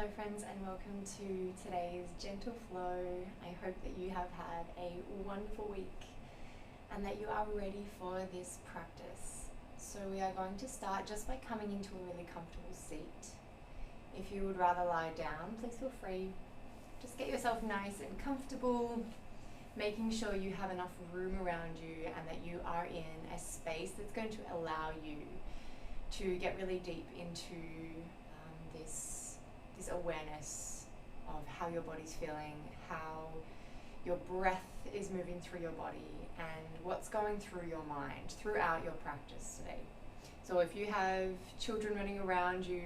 Hello friends, and welcome to today's gentle flow. I hope that you have had a wonderful week and that you are ready for this practice. So we are going to start just by coming into a really comfortable seat. If you would rather lie down, please feel free. Just get yourself nice and comfortable, making sure you have enough room around you and that you are in a space that's going to allow you to get really deep into this awareness of how your body's feeling, how your breath is moving through your body, and what's going through your mind throughout your practice today. So if you have children running around you,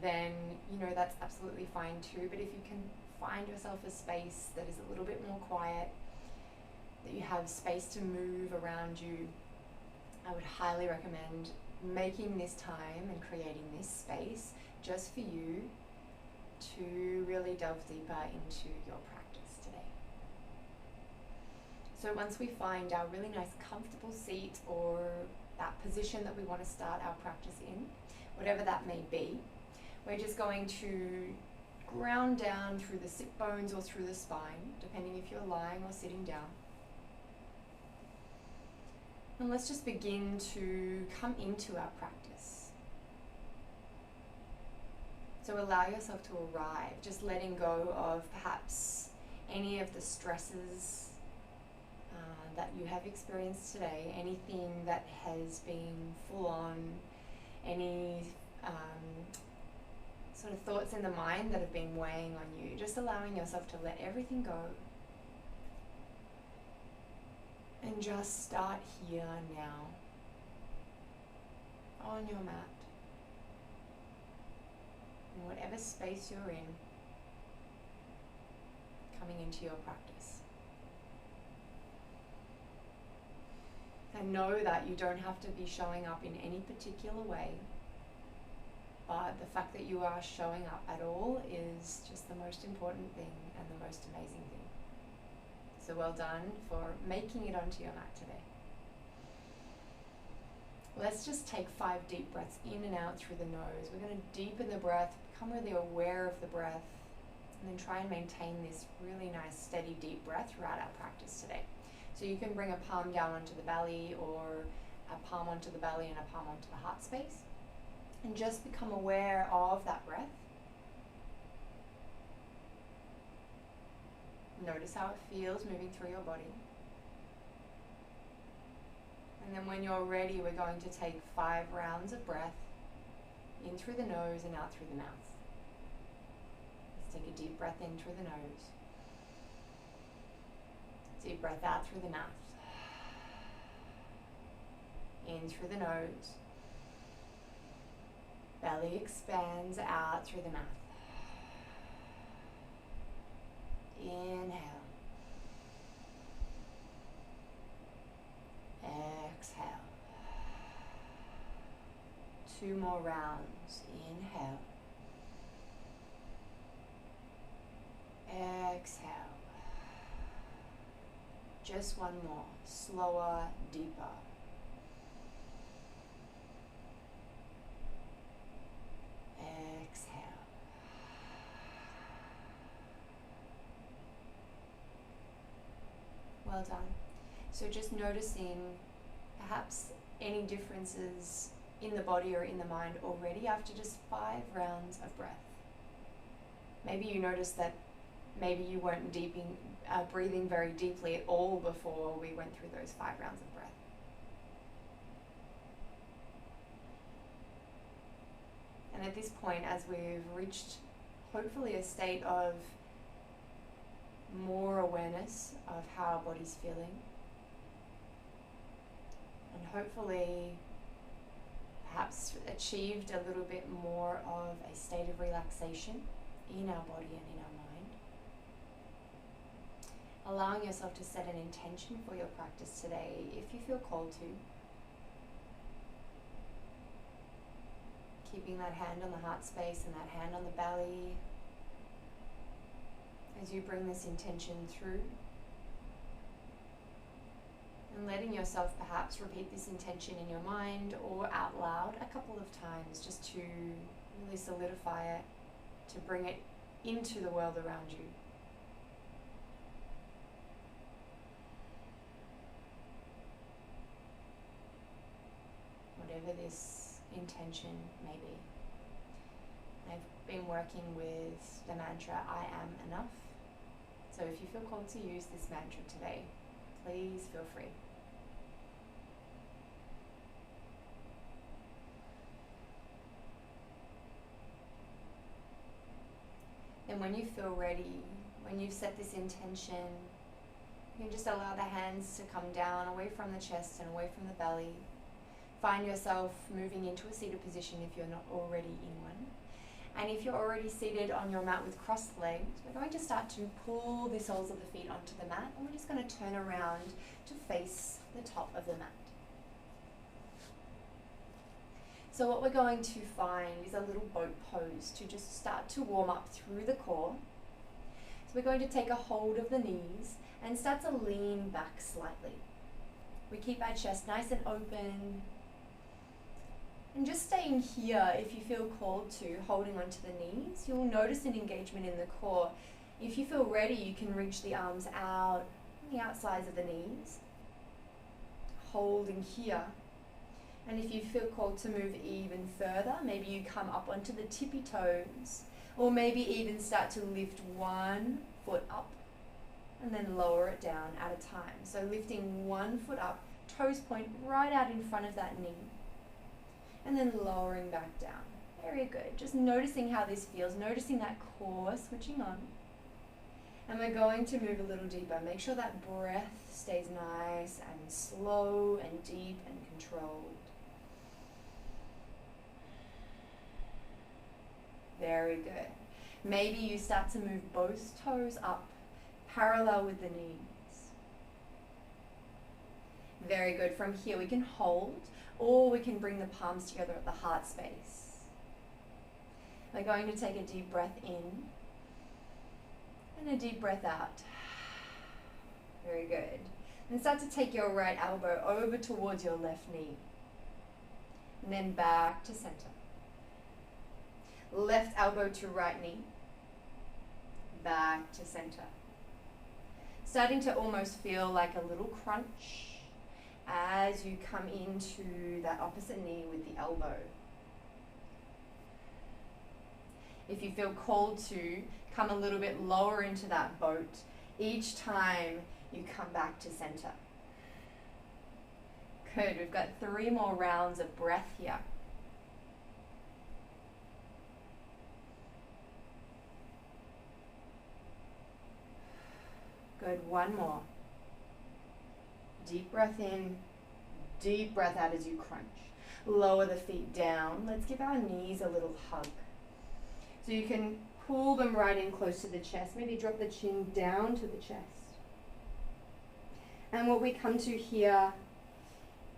then that's absolutely fine too. But if you can find yourself a space that is a little bit more quiet, that you have space to move around you, I would highly recommend making this time and creating this space just for you to really delve deeper into your practice today. So once we find our really nice comfortable seat or that position that we want to start our practice in, whatever that may be, we're just going to ground down through the sit bones or through the spine, depending if you're lying or sitting down. And let's just begin to come into our practice. So allow yourself to arrive, just letting go of perhaps any of the stresses that you have experienced today, anything that has been full on, any sort of thoughts in the mind that have been weighing on you, just allowing yourself to let everything go. And just start here now, on your mat, in whatever space you're in, coming into your practice. And know that you don't have to be showing up in any particular way, but the fact that you are showing up at all is just the most important thing and the most amazing thing. So well done for making it onto your mat today. Let's just take 5 deep breaths in and out through the nose. We're going to deepen the breath, become really aware of the breath, and then try and maintain this really nice steady deep breath throughout our practice today. So you can bring a palm down onto the belly, or a palm onto the belly and a palm onto the heart space, and just become aware of that breath. Notice how it feels moving through your body. And then when you're ready, we're going to take 5 rounds of breath in through the nose and out through the mouth. Let's take a deep breath in through the nose. Deep breath out through the mouth. In through the nose. Belly expands out through the mouth. Inhale. Exhale. 2 more rounds. Inhale. Exhale. Just 1 more. Slower, deeper. Exhale. Well done. So just noticing perhaps any differences in the body or in the mind already after just 5 rounds of breath. Maybe you noticed that maybe you weren't breathing very deeply at all before we went through those 5 rounds of breath. And at this point, as we've reached hopefully a state of more awareness of how our body's feeling, and hopefully perhaps achieved a little bit more of a state of relaxation in our body and in our mind, allowing yourself to set an intention for your practice today if you feel called to. Keeping that hand on the heart space and that hand on the belly as you bring this intention through, and letting yourself perhaps repeat this intention in your mind or out loud a couple of times just to really solidify it, to bring it into the world around you. Whatever this intention may be. I've been working with the mantra, I am enough. So if you feel called to use this mantra today, please feel free. And when you feel ready, when you've set this intention, you can just allow the hands to come down away from the chest and away from the belly. Find yourself moving into a seated position if you're not already in one. And if you're already seated on your mat with crossed legs, we're going to start to pull the soles of the feet onto the mat, and we're just going to turn around to face the top of the mat. So what we're going to find is a little boat pose to just start to warm up through the core. So we're going to take a hold of the knees and start to lean back slightly. We keep our chest nice and open. And just staying here, if you feel called to, holding onto the knees, you'll notice an engagement in the core. If you feel ready, you can reach the arms out on the outsides of the knees, holding here. And if you feel called to move even further, maybe you come up onto the tippy toes, or maybe even start to lift one foot up and then lower it down at a time. So lifting one foot up, toes point right out in front of that knee, and then lowering back down. Very good. Just noticing how this feels, noticing that core switching on. And we're going to move a little deeper. Make sure that breath stays nice and slow and deep and controlled. Very good. Maybe you start to move both toes up, parallel with the knees. Very good. From here we can hold, or we can bring the palms together at the heart space. We're going to take a deep breath in and a deep breath out. Very good. And start to take your right elbow over towards your left knee. And then back to center. Left elbow to right knee. Back to center. Starting to almost feel like a little crunch as you come into that opposite knee with the elbow. If you feel called to, come a little bit lower into that boat each time you come back to center. Good, we've got 3 more rounds of breath here. Good, 1 more. Deep breath in, deep breath out as you crunch. Lower the feet down. Let's give our knees a little hug. So you can pull them right in close to the chest. Maybe drop the chin down to the chest. And what we come to here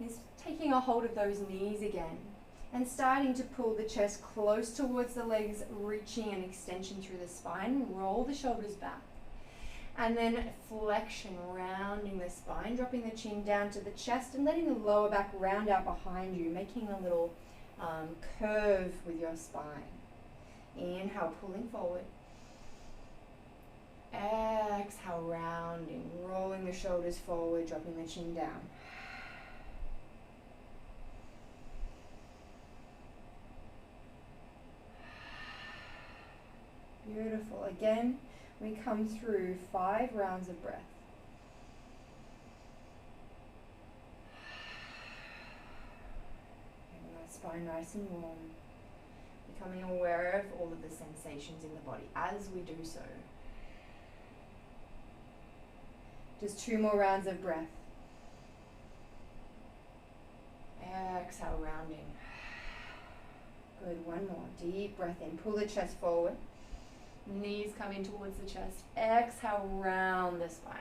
is taking a hold of those knees again and starting to pull the chest close towards the legs, reaching an extension through the spine. Roll the shoulders back. And then flexion, rounding the spine, dropping the chin down to the chest and letting the lower back round out behind you, making a little curve with your spine. Inhale, pulling forward. Exhale, rounding, rolling the shoulders forward, dropping the chin down. Beautiful. Again, we come through 5 rounds of breath. Getting that spine nice and warm. Becoming aware of all of the sensations in the body as we do so. Just 2 more rounds of breath. Exhale, rounding. Good, 1 more. Deep breath in. Pull the chest forward. Knees come in towards the chest. Exhale, round the spine.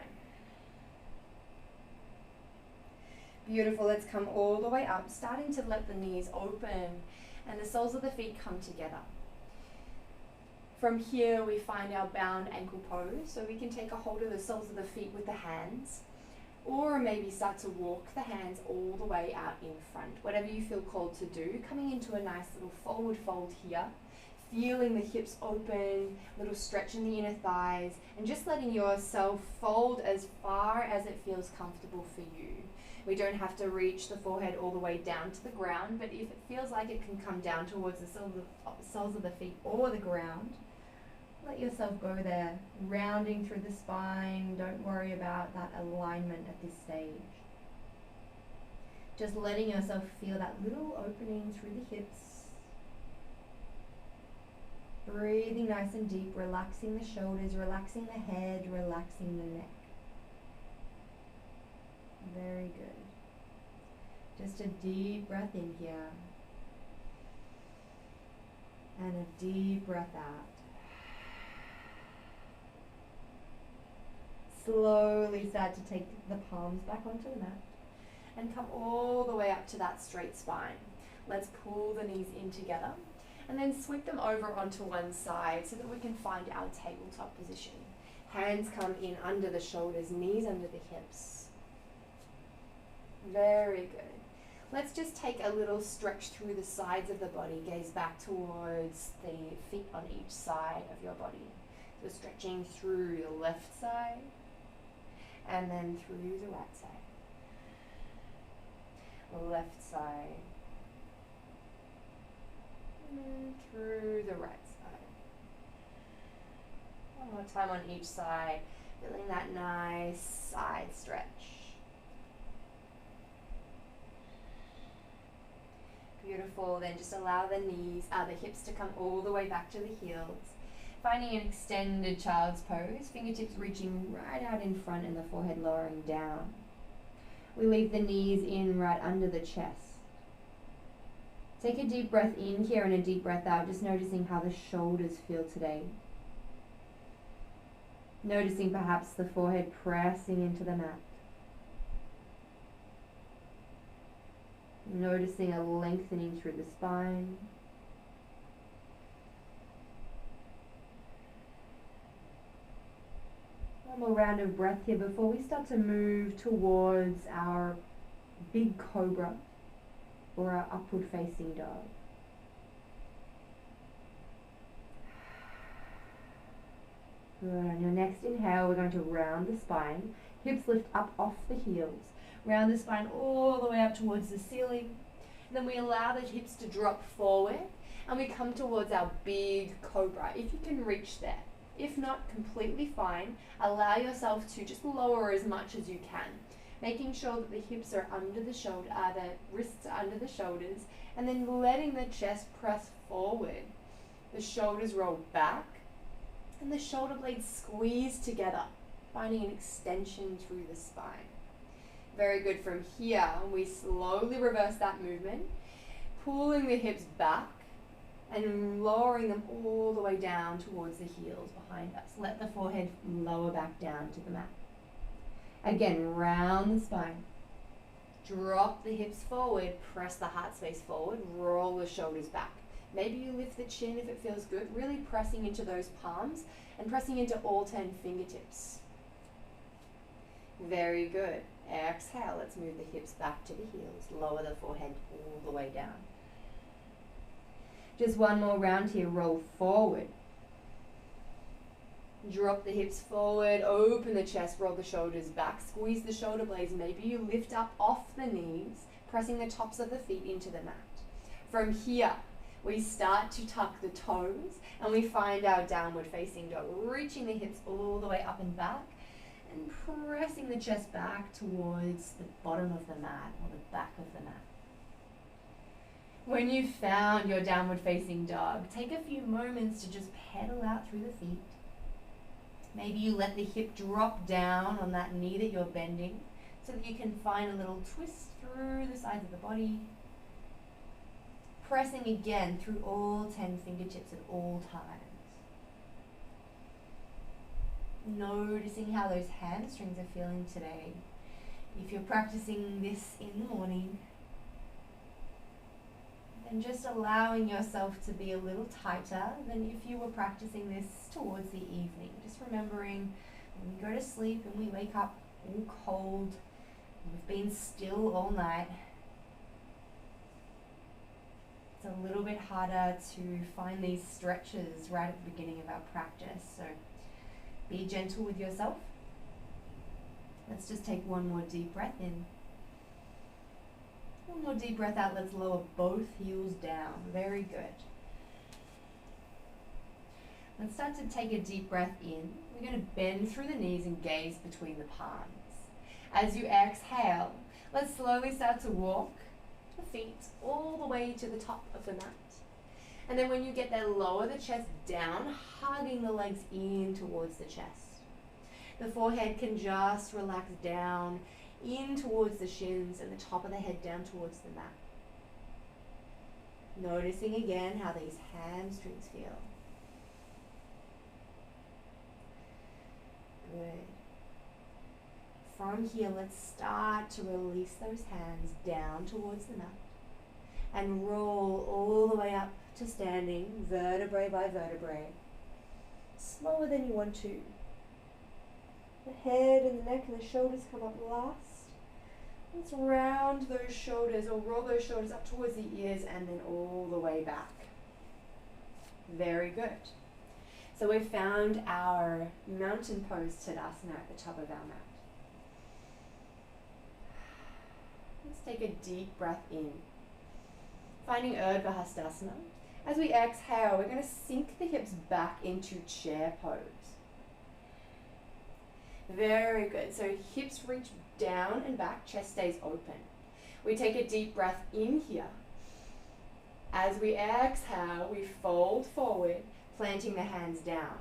Beautiful. Let's come all the way up, starting to let the knees open and the soles of the feet come together. From here, we find our bound ankle pose. So we can take a hold of the soles of the feet with the hands, or maybe start to walk the hands all the way out in front. Whatever you feel called to do. Coming into a nice little forward fold here. feeling the hips open, little stretch in the inner thighs, and just letting yourself fold as far as it feels comfortable for you. We don't have to reach the forehead all the way down to the ground, but if it feels like it can come down towards the soles of the feet or the ground, let yourself go there, rounding through the spine. Don't worry about that alignment at this stage. Just letting yourself feel that little opening through the hips. Breathing nice and deep, relaxing the shoulders, relaxing the head, relaxing the neck. Very good. Just a deep breath in here. And a deep breath out. Slowly start to take the palms back onto the mat and come all the way up to that straight spine. Let's pull the knees in together and then sweep them over onto one side so that we can find our tabletop position. Hands come in under the shoulders, knees under the hips. Very good. Let's just take a little stretch through the sides of the body, gaze back towards the feet on each side of your body. So stretching through the left side and then through the right side. Left side and then through the right side. One more time on each side, feeling that nice side stretch. Beautiful. Then just allow the hips to come all the way back to the heels. Finding an extended child's pose, fingertips reaching right out in front and the forehead lowering down. We leave the knees in right under the chest. Take a deep breath in here and a deep breath out, just noticing how the shoulders feel today. Noticing perhaps the forehead pressing into the mat. Noticing a lengthening through the spine. One more round of breath here before we start to move towards our big cobra or our upward facing dog. Good. On your next inhale, we're going to round the spine. Hips lift up off the heels. Round the spine all the way up towards the ceiling. And then we allow the hips to drop forward and we come towards our big cobra, if you can reach there. If not, completely fine. Allow yourself to just lower as much as you can, making sure that the hips are under the shoulder, the wrists are under the shoulders, and then letting the chest press forward. The shoulders roll back, and the shoulder blades squeeze together, finding an extension through the spine. Very good. From here, we slowly reverse that movement, pulling the hips back and lowering them all the way down towards the heels behind us. Let the forehead lower back down to the mat. Again, round the spine. Drop the hips forward, press the heart space forward, roll the shoulders back. Maybe you lift the chin if it feels good, really pressing into those palms and pressing into all 10 fingertips. Very good. Exhale, let's move the hips back to the heels. Lower the forehead all the way down. Just one more round here, roll forward. Drop the hips forward, open the chest, roll the shoulders back, squeeze the shoulder blades. Maybe you lift up off the knees, pressing the tops of the feet into the mat. From here, we start to tuck the toes and we find our downward facing dog, reaching the hips all the way up and back and pressing the chest back towards the bottom of the mat or the back of the mat. When you've found your downward facing dog, take a few moments to just pedal out through the feet. Maybe you let the hip drop down on that knee that you're bending so that you can find a little twist through the sides of the body. Pressing again through all 10 fingertips at all times. Noticing how those hamstrings are feeling today. If you're practicing this in the morning, and just allowing yourself to be a little tighter than if you were practicing this towards the evening. Just remembering when we go to sleep and we wake up all cold, we've been still all night, It's a little bit harder to find these stretches right at the beginning of our practice, so be gentle with yourself. Let's just take one more deep breath in. One more deep breath out. Let's lower both heels down. Very good. Let's start to take a deep breath in. We're going to bend through the knees and gaze between the palms. As you exhale, let's slowly start to walk the feet all the way to the top of the mat. And then when you get there, lower the chest down, hugging the legs in towards the chest. The forehead can just relax down in towards the shins and the top of the head down towards the mat. Noticing again how these hamstrings feel. Good. From here, let's start to release those hands down towards the mat and roll all the way up to standing, vertebrae by vertebrae. Slower than you want to. The head and the neck and the shoulders come up last. Let's round those shoulders or roll those shoulders up towards the ears and then all the way back. Very good. So we've found our mountain pose Tadasana at the top of our mat. Let's take a deep breath in. Finding Urdhva Hastasana. As we exhale, we're going to sink the hips back into chair pose. Very good. So hips reach down and back, chest stays open. We take a deep breath in here. As we exhale, we fold forward, planting the hands down.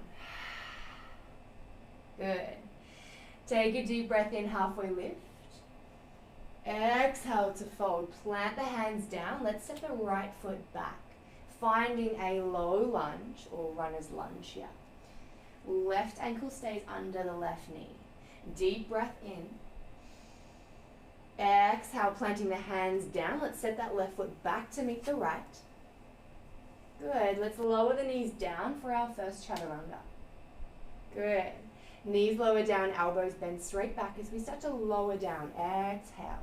Good. Take a deep breath in, halfway lift. Exhale to fold. Plant the hands down. Let's step the right foot back, finding a low lunge or runner's lunge here. Left ankle stays under the left knee. Deep breath in. Exhale, planting the hands down. Let's set that left foot back to meet the right. Good. Let's lower the knees down for our first chaturanga. Good. Knees lower down, elbows bend straight back as we start to lower down. Exhale.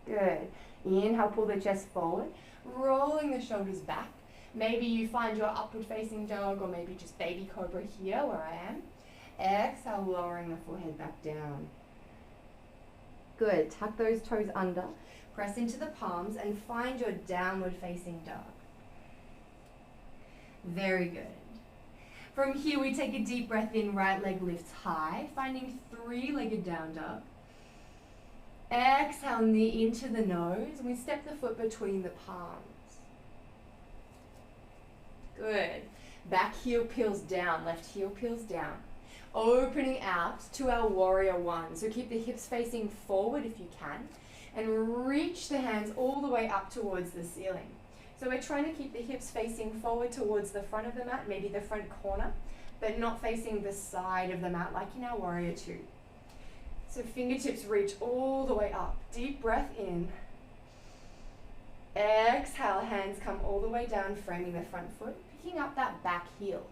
Good. Inhale, pull the chest forward, rolling the shoulders back. Maybe you find your upward facing dog or maybe just baby cobra here where I am. Exhale, lowering the forehead back down. Good. Tuck those toes under, press into the palms and find your downward facing dog. Very good. From here, we take a deep breath in, right leg lifts high, finding three-legged down dog. Exhale, knee into the nose, and we step the foot between the palms. Good. Back heel peels down, left heel peels down. Opening out to our warrior one. So keep the hips facing forward if you can, and reach the hands all the way up towards the ceiling. So we're trying to keep the hips facing forward towards the front of the mat, maybe the front corner, but not facing the side of the mat like in our warrior two. So fingertips reach all the way up. Deep breath in. Exhale, hands come all the way down, framing the front foot, picking up that back heel.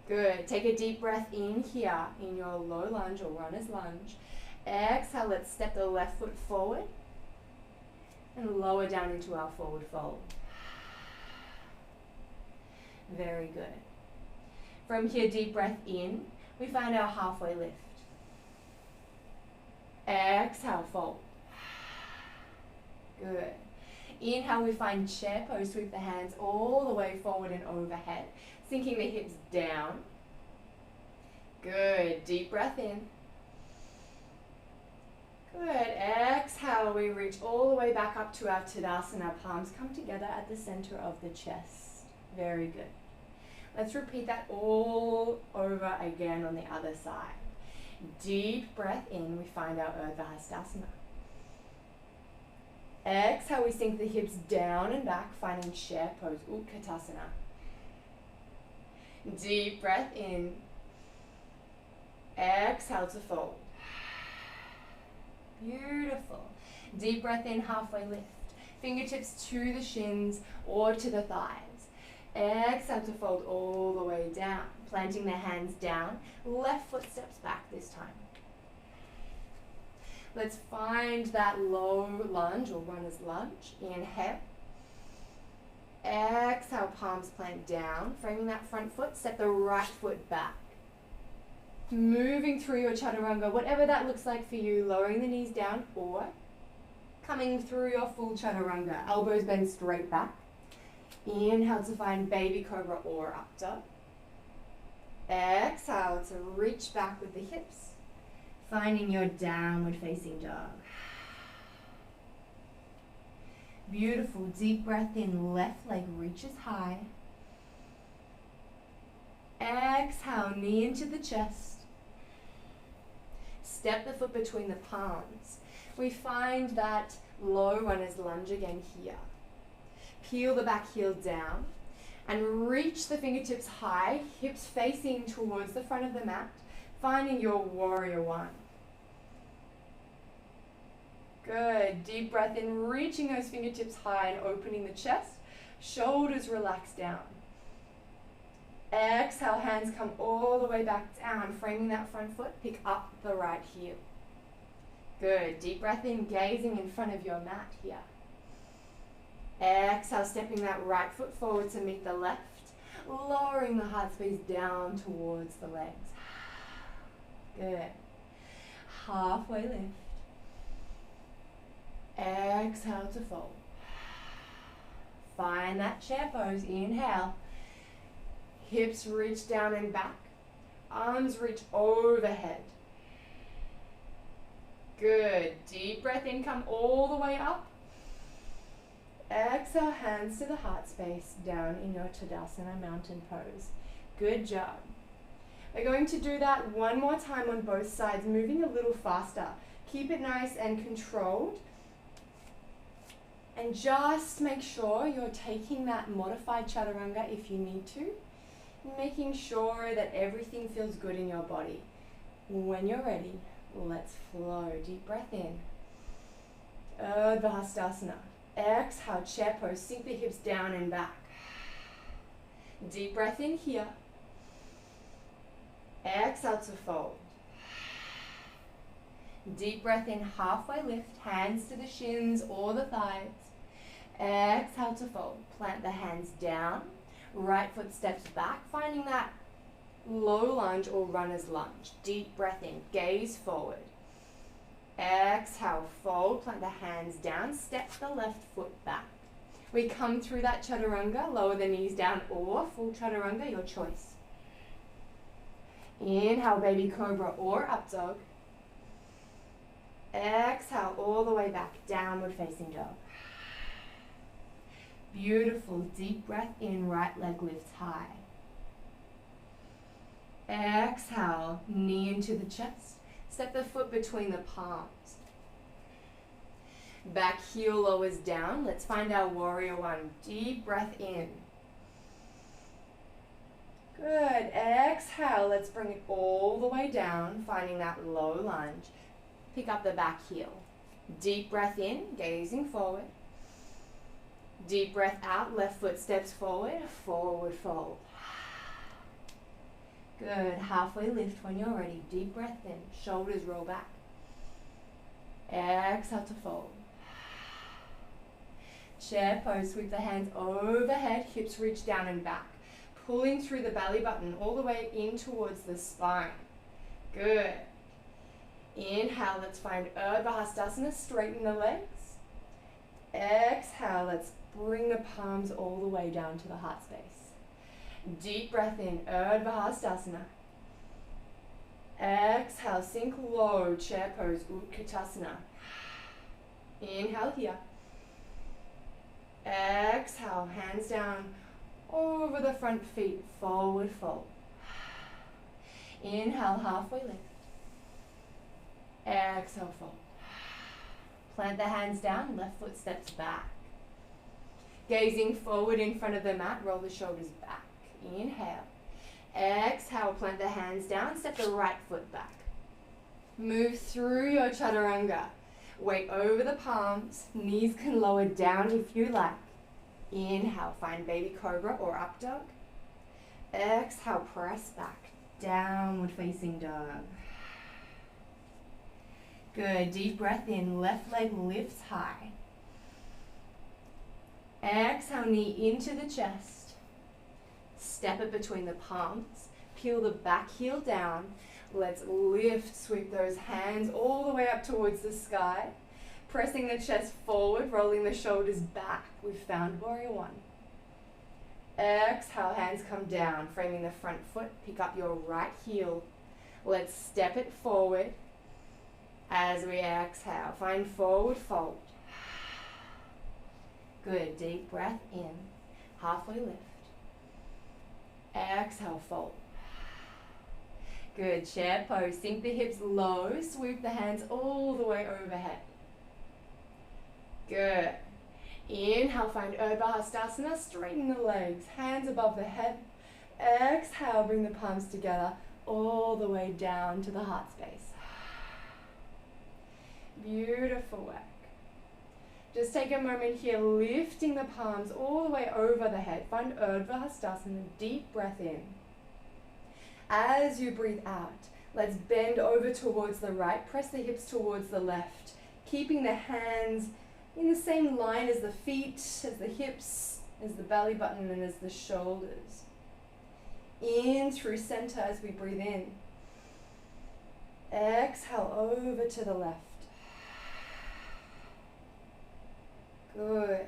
Good. Take a deep breath in here in your low lunge or runner's lunge. Exhale, let's step the left foot forward and lower down into our forward fold. Very good. From here, deep breath in. We find our halfway lift. Exhale, fold. Good. Inhale, we find chair pose. Sweep the hands all the way forward and overhead, sinking the hips down. Good. Deep breath in. Good. Exhale, we reach all the way back up to our Tadasana. Palms come together at the center of the chest. Very good. Let's repeat that all over again on the other side. Deep breath in, we find our Urdhva Hastasana. Exhale, we sink the hips down and back, finding chair pose, Utkatasana. Deep breath in. Exhale to fold. Beautiful. Deep breath in, halfway lift. Fingertips to the shins or to the thighs. Exhale to fold all the way down. Planting the hands down. Left foot steps back this time. Let's find that low lunge or runner's lunge. Inhale. Exhale, palms plant down, framing that front foot. Step the right foot back. Moving through your chaturanga, whatever that looks like for you, lowering the knees down or coming through your full chaturanga. Elbows bend straight back. Inhale to find baby cobra or up dog. Exhale to reach back with the hips, finding your downward facing dog. Beautiful, deep breath in, left leg reaches high. Exhale, knee into the chest. Step the foot between the palms. We find that low runner's lunge again here. Peel the back heel down and reach the fingertips high, hips facing towards the front of the mat, finding your warrior one. Good, deep breath in, reaching those fingertips high and opening the chest, shoulders relax down. Exhale, hands come all the way back down, framing that front foot, pick up the right heel. Good, deep breath in, gazing in front of your mat here. Exhale, stepping that right foot forward to meet the left, lowering the heart space down towards the legs. Good. Halfway lift. Exhale to fold. Find that chair pose. Inhale. Hips reach down and back. Arms reach overhead. Good. Deep breath in, come all the way up. Exhale, hands to the heart space, down in your Tadasana mountain pose. Good job. We're going to do that one more time on both sides, moving a little faster. Keep it nice and controlled. And just make sure you're taking that modified chaturanga if you need to, making sure that everything feels good in your body. When you're ready, let's flow. Deep breath in. Urdhva Hastasana. Exhale, chair pose. Sink the hips down and back. Deep breath in here. Exhale to fold. Deep breath in, halfway lift, hands to the shins or the thighs. Exhale to fold. Plant the hands down. Right foot steps back, finding that low lunge or runner's lunge. Deep breath in, gaze forward. Exhale, fold, plant the hands down, step the left foot back. We come through that chaturanga, lower the knees down or full chaturanga, your choice. Inhale, baby cobra or up dog. Exhale, all the way back, downward facing dog. Beautiful, deep breath in, right leg lifts high. Exhale, knee into the chest. Step the foot between the palms. Back heel lowers down. Let's find our warrior one. Deep breath in. Good. Exhale. Let's bring it all the way down, finding that low lunge. Pick up the back heel. Deep breath in, gazing forward. Deep breath out, left foot steps forward, forward fold. Good, halfway lift when you're ready. Deep breath in, shoulders roll back. Exhale to fold. Chair pose, sweep the hands overhead, hips reach down and back. Pulling through the belly button all the way in towards the spine. Good. Inhale, let's find Urdhva Hastasana, straighten the legs. Exhale, let's bring the palms all the way down to the heart space. Deep breath in, Urdhva Hastasana. Exhale, sink low, chair pose, Utkatasana. Inhale here. Exhale, hands down over the front feet, forward fold. Inhale, halfway lift. Exhale, fold. Plant the hands down, left foot steps back. Gazing forward in front of the mat, roll the shoulders back. Inhale. Exhale, plant the hands down, step the right foot back. Move through your chaturanga. Weight over the palms, knees can lower down if you like. Inhale, find baby cobra or up dog. Exhale, press back, downward facing dog. Good, deep breath in, left leg lifts high. Exhale, knee into the chest. Step it between the palms. Peel the back heel down. Let's lift, sweep those hands all the way up towards the sky. Pressing the chest forward, rolling the shoulders back. We've found warrior one. Exhale, hands come down, framing the front foot. Pick up your right heel. Let's step it forward. As we exhale, find forward fold. Good, deep breath in. Halfway lift. Exhale, fold. Good, chair pose. Sink the hips low. Sweep the hands all the way overhead. Good. Inhale, find Urdhva Hastasana. Straighten the legs. Hands above the head. Exhale, bring the palms together all the way down to the heart space. Beautiful work. Just take a moment here, lifting the palms all the way over the head. Find Urdhva Hastasana. Deep breath in. As you breathe out, let's bend over towards the right. Press the hips towards the left. Keeping the hands in the same line as the feet, as the hips, as the belly button, and as the shoulders. In through center as we breathe in. Exhale over to the left. Good.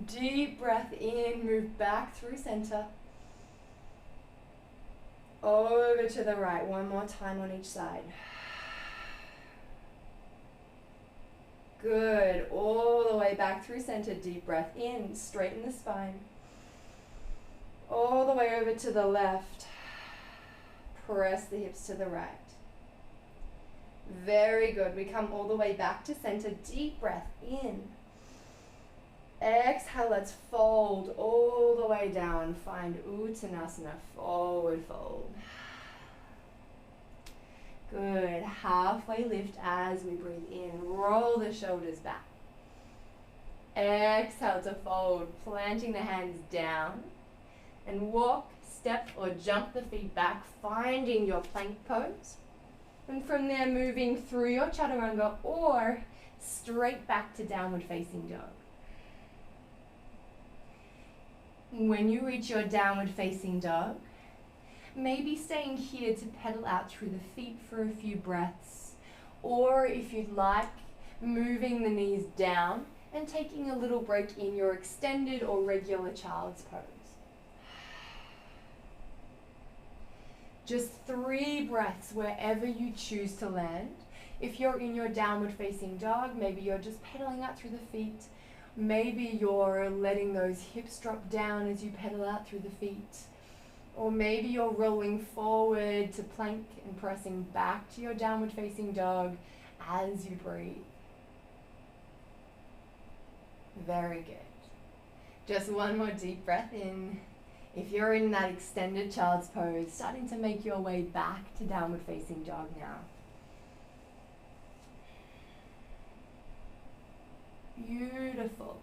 Deep breath in, move back through center. Over to the right, one more time on each side. Good, all the way back through center, deep breath in, straighten the spine. All the way over to the left. Press the hips to the right. Very good, we come all the way back to center, deep breath in. Exhale, let's fold all the way down. Find Uttanasana, forward fold. Good, halfway lift as we breathe in. Roll the shoulders back. Exhale to fold, planting the hands down. And walk, step or jump the feet back, finding your plank pose. And from there, moving through your chaturanga or straight back to downward facing dog. When you reach your downward facing dog, maybe staying here to pedal out through the feet for a few breaths, or if you'd like, moving the knees down and taking a little break in your extended or regular child's pose. Just 3 breaths wherever you choose to land. If you're in your downward facing dog, maybe you're just pedaling out through the feet. Maybe you're letting those hips drop down as you pedal out through the feet. Or maybe you're rolling forward to plank and pressing back to your downward facing dog as you breathe. Very good. Just one more deep breath in. If you're in that extended child's pose, starting to make your way back to downward facing dog now. Beautiful.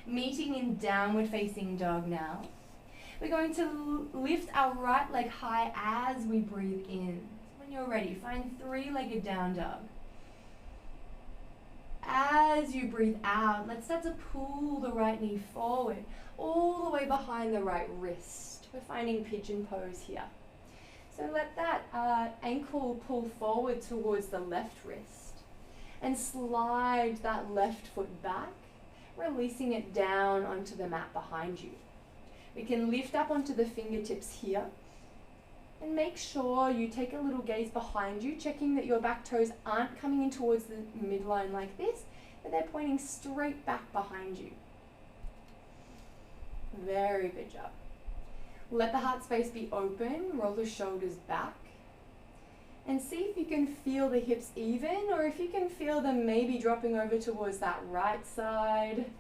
Meeting in downward facing dog now. We're going to lift our right leg high as we breathe in. When you're ready, find 3-legged down dog. As you breathe out, let's start to pull the right knee forward, all the way behind the right wrist. We're finding pigeon pose here. So let that ankle pull forward towards the left wrist. And slide that left foot back, releasing it down onto the mat behind you. We can lift up onto the fingertips here and make sure you take a little gaze behind you, checking that your back toes aren't coming in towards the midline like this, but they're pointing straight back behind you. Very good job. Let the heart space be open, roll the shoulders back. And see if you can feel the hips even, or if you can feel them maybe dropping over towards that right side.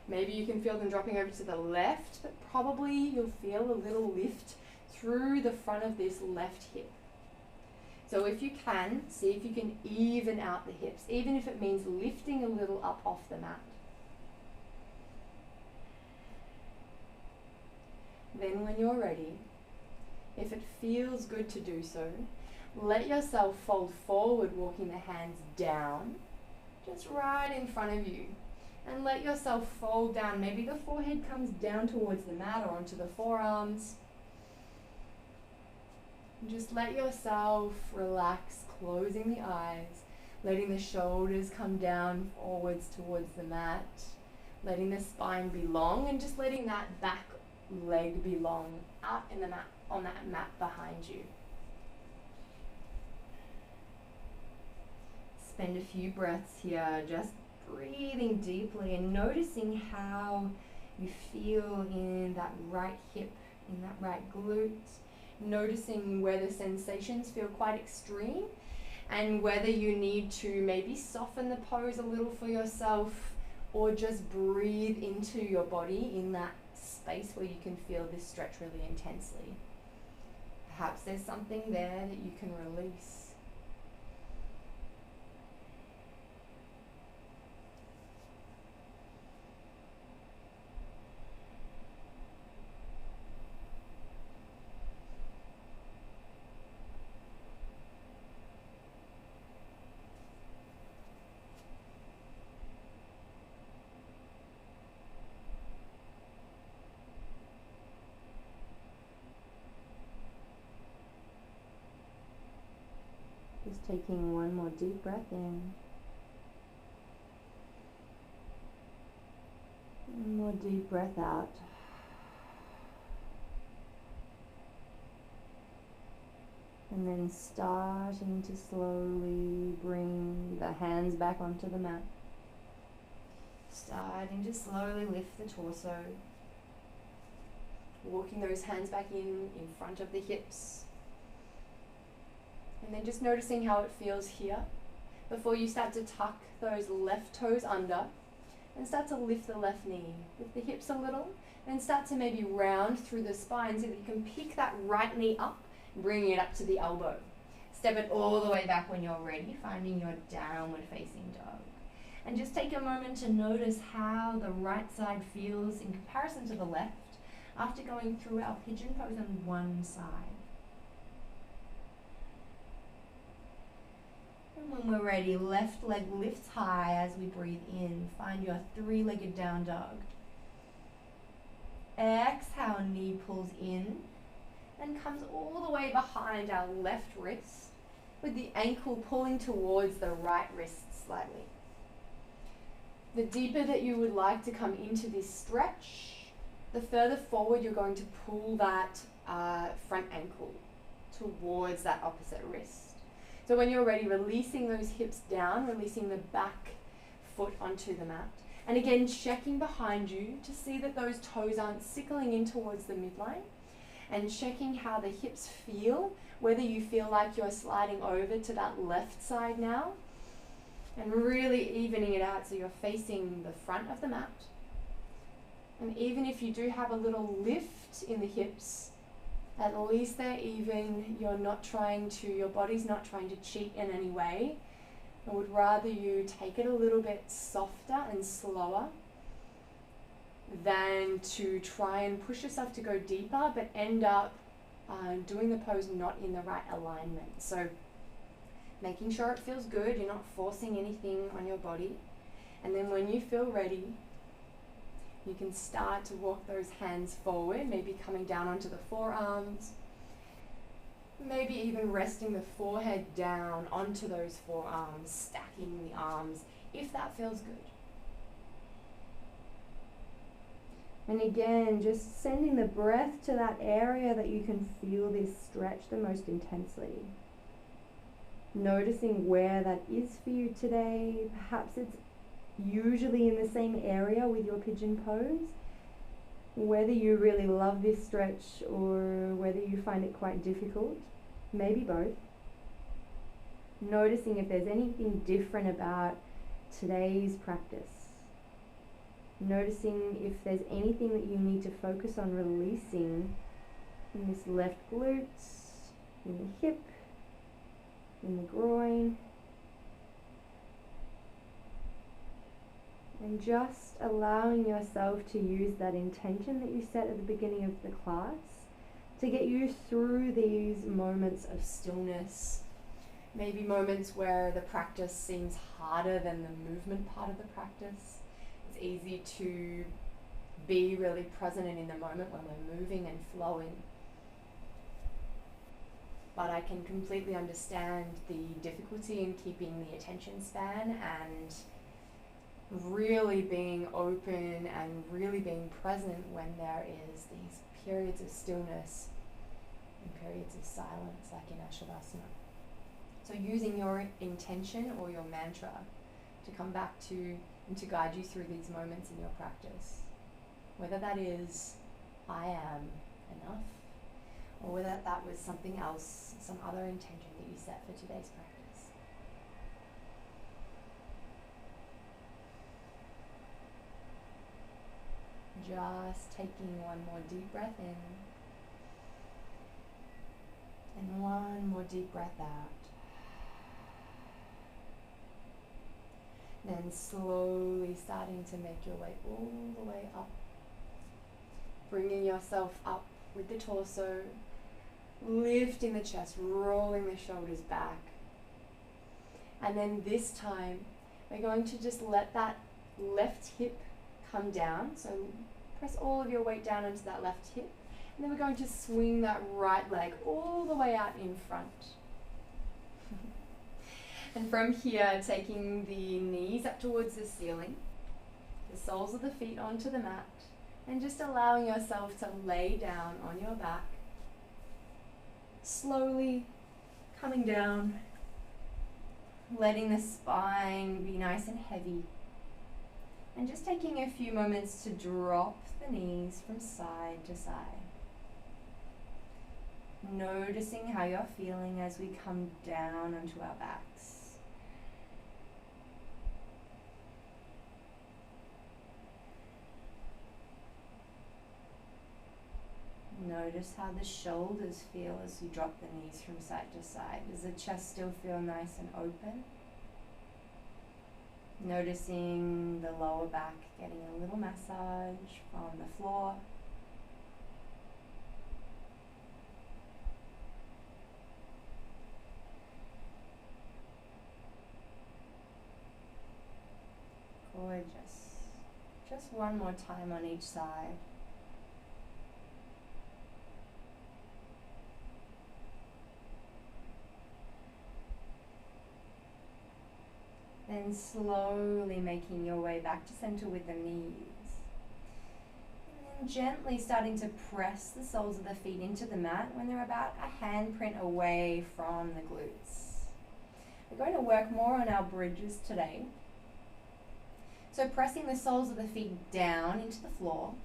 Maybe you can feel them dropping over to the left, but probably you'll feel a little lift through the front of this left hip. So if you can, see if you can even out the hips, even if it means lifting a little up off the mat. Then when you're ready, if it feels good to do so, Let yourself fold forward, walking the hands down, just right in front of you. And let yourself fold down. Maybe the forehead comes down towards the mat or onto the forearms. And just let yourself relax, closing the eyes, letting the shoulders come down forwards towards the mat, letting the spine be long, and just letting that back leg be long out in the mat, on that mat behind you. Spend a few breaths here, just breathing deeply and noticing how you feel in that right hip, in that right glute, noticing where the sensations feel quite extreme and whether you need to maybe soften the pose a little for yourself or just breathe into your body in that space where you can feel this stretch really intensely. Perhaps there's something there that you can release. Just taking one more deep breath in. One more deep breath out. And then starting to slowly bring the hands back onto the mat. Starting to slowly lift the torso. Walking those hands back in front of the hips. And then just noticing how it feels here before you start to tuck those left toes under and start to lift the left knee. Lift the hips a little and start to maybe round through the spine so that you can pick that right knee up, bringing it up to the elbow. Step it all the way back when you're ready, finding your downward facing dog. And just take a moment to notice how the right side feels in comparison to the left after going through our pigeon pose on one side. When we're ready, left leg lifts high as we breathe in. Find your three-legged down dog. Exhale, knee pulls in and comes all the way behind our left wrist with the ankle pulling towards the right wrist slightly. The deeper that you would like to come into this stretch, the further forward you're going to pull that front ankle towards that opposite wrist. So when you're ready, releasing those hips down, releasing the back foot onto the mat. And again, checking behind you to see that those toes aren't sickling in towards the midline. And checking how the hips feel, whether you feel like you're sliding over to that left side now. And really evening it out so you're facing the front of the mat. And even if you do have a little lift in the hips, at least they're even, your body's not trying to cheat in any way. I would rather you take it a little bit softer and slower than to try and push yourself to go deeper but end up doing the pose not in the right alignment. So making sure it feels good, you're not forcing anything on your body. And then when you feel ready, you can start to walk those hands forward, maybe coming down onto the forearms, maybe even resting the forehead down onto those forearms, stacking the arms, if that feels good. And again, just sending the breath to that area that you can feel this stretch the most intensely. Noticing where that is for you today. Perhaps it's usually in the same area with your pigeon pose. Whether you really love this stretch or whether you find it quite difficult, maybe both. Noticing if there's anything different about today's practice. Noticing if there's anything that you need to focus on releasing in this left glute, in the hip, in the groin. And just allowing yourself to use that intention that you set at the beginning of the class to get you through these moments of stillness. Maybe moments where the practice seems harder than the movement part of the practice. It's easy to be really present and in the moment when we're moving and flowing. But I can completely understand the difficulty in keeping the attention span and really being open and really being present when there is these periods of stillness and periods of silence, like in Shavasana. So using your intention or your mantra to come back to and to guide you through these moments in your practice, whether that is I am enough, or whether that was something else, some other intention that you set for today's practice. Just taking one more deep breath in and one more deep breath out. Then slowly starting to make your way all the way up. Bringing yourself up with the torso, lifting the chest, rolling the shoulders back. And then this time, we're going to just let that left hip come down. So press all of your weight down into that left hip. And then we're going to swing that right leg all the way out in front. And from here, taking the knees up towards the ceiling, the soles of the feet onto the mat, and just allowing yourself to lay down on your back, slowly coming down, letting the spine be nice and heavy, and just taking a few moments to drop the knees from side to side. Noticing how you're feeling as we come down onto our backs. Notice how the shoulders feel as you drop the knees from side to side. Does the chest still feel nice and open? Noticing the lower back getting a little massage from the floor. Gorgeous. Just one more time on each side. Then slowly making your way back to center with the knees. And then gently starting to press the soles of the feet into the mat when they're about a handprint away from the glutes. We're going to work more on our bridges today. So pressing the soles of the feet down into the floor.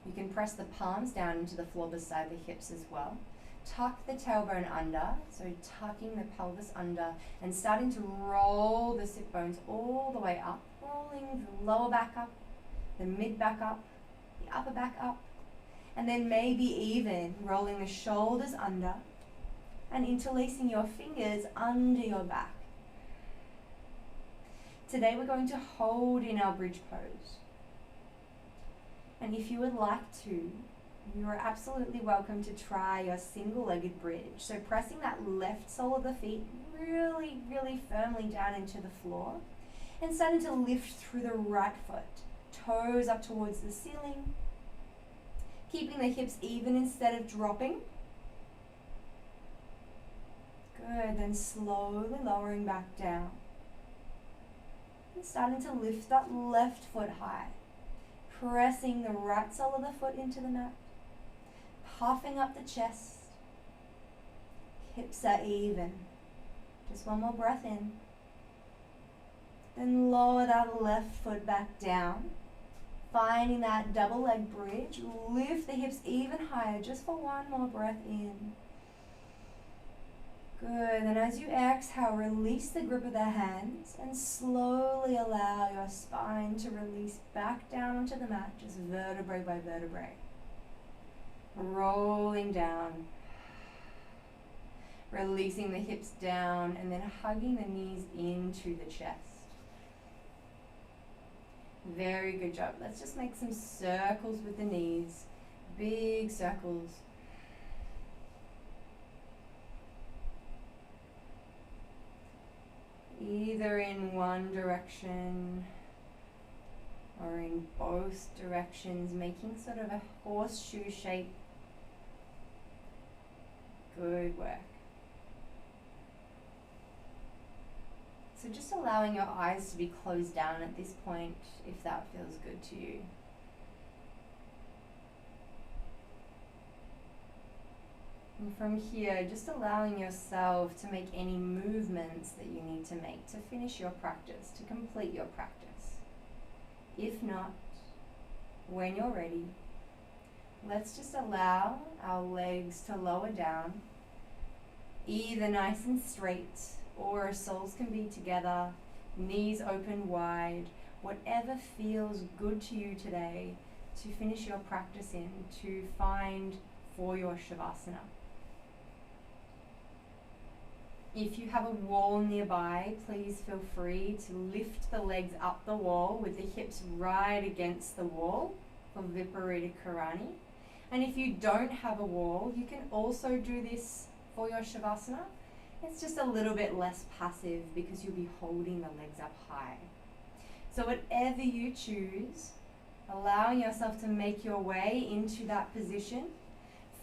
You can press the palms down into the floor beside the hips as well. Tuck the tailbone under, so tucking the pelvis under and starting to roll the sit bones all the way up, rolling the lower back up, the mid back up, the upper back up, and then maybe even rolling the shoulders under and interlacing your fingers under your back. Today we're going to hold in our bridge pose. And if you would like to, you are absolutely welcome to try your single-legged bridge. So pressing that left sole of the feet really, really firmly down into the floor and starting to lift through the right foot. Toes up towards the ceiling. Keeping the hips even instead of dropping. Good, then slowly lowering back down. And starting to lift that left foot high. Pressing the right sole of the foot into the mat. Puffing up the chest. Hips are even. Just one more breath in. Then lower that left foot back down. Finding that double leg bridge. Lift the hips even higher just for one more breath in. Good. And as you exhale, release the grip of the hands and slowly allow your spine to release back down onto the mat, just vertebrae by vertebrae. Rolling down, releasing the hips down and then hugging the knees into the chest. Very good job. Let's just make some circles with the knees, big circles. either in one direction or in both directions, making sort of a horseshoe shape. Good work. So just allowing your eyes to be closed down at this point, if that feels good to you. And from here, just allowing yourself to make any movements that you need to make to finish your practice, to complete your practice. If not, when you're ready, let's just allow our legs to lower down, either nice and straight, or soles can be together, knees open wide, whatever feels good to you today to finish your practice in, to find for your Shavasana. If you have a wall nearby, please feel free to lift the legs up the wall with the hips right against the wall for Viparita Karani. And if you don't have a wall, you can also do this for your Shavasana. It's just a little bit less passive because you'll be holding the legs up high. So whatever you choose, allowing yourself to make your way into that position,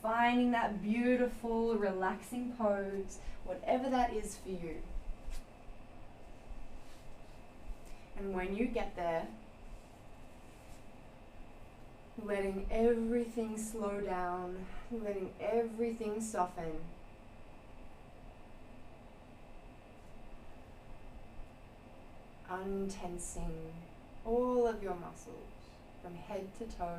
finding that beautiful, relaxing pose, whatever that is for you. And when you get there, letting everything slow down, letting everything soften. Untensing all of your muscles from head to toe.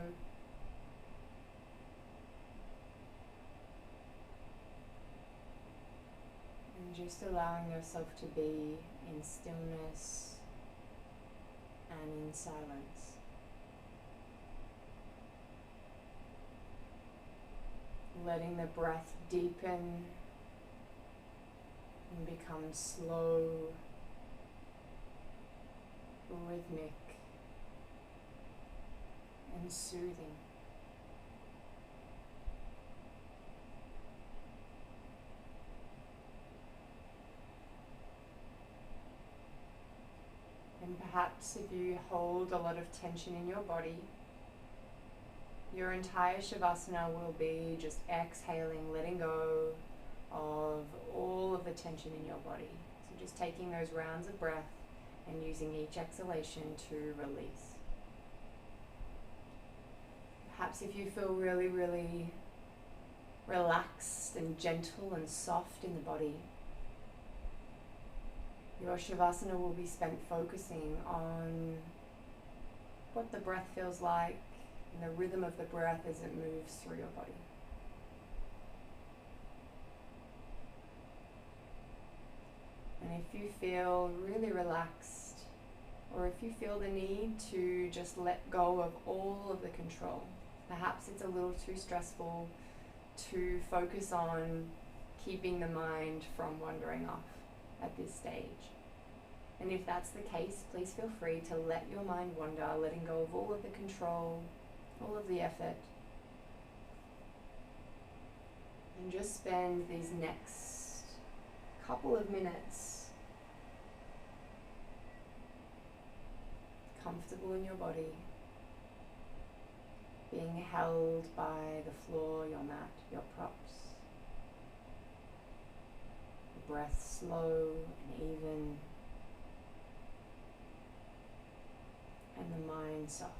And just allowing yourself to be in stillness and in silence. Letting the breath deepen and become slow, rhythmic, and soothing. And perhaps if you hold a lot of tension in your body, your entire Shavasana will be just exhaling, letting go of all of the tension in your body. So just taking those rounds of breath and using each exhalation to release. Perhaps if you feel really, really relaxed and gentle and soft in the body, your Shavasana will be spent focusing on what the breath feels like and the rhythm of the breath as it moves through your body. And if you feel really relaxed, or if you feel the need to just let go of all of the control, perhaps it's a little too stressful to focus on keeping the mind from wandering off at this stage. And if that's the case, please feel free to let your mind wander, letting go of all of the control, all of the effort. And just spend these next couple of minutes comfortable in your body, being held by the floor, your mat, your props. The breath slow and even, and the mind soft.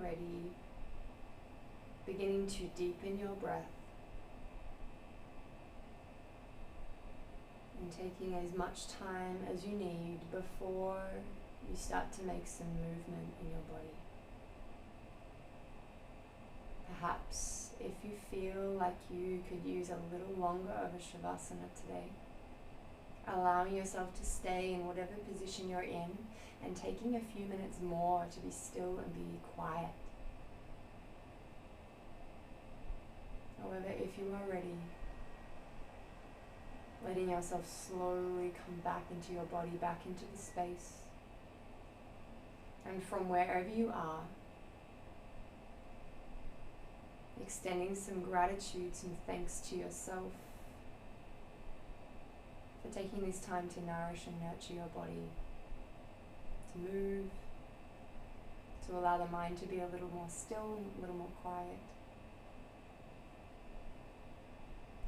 ready, beginning to deepen your breath and taking as much time as you need before you start to make some movement in your body. Perhaps if you feel like you could use a little longer of a Shavasana today, allowing yourself to stay in whatever position you're in and taking a few minutes more to be still and be quiet. However, if you are ready, letting yourself slowly come back into your body, back into the space. And from wherever you are, extending some gratitude, some thanks to yourself for taking this time to nourish and nurture your body, to move, to allow the mind to be a little more still, a little more quiet.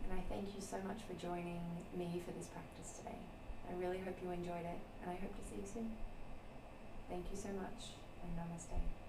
And I thank you so much for joining me for this practice today. I really hope you enjoyed it, and I hope to see you soon. Thank you so much, and namaste.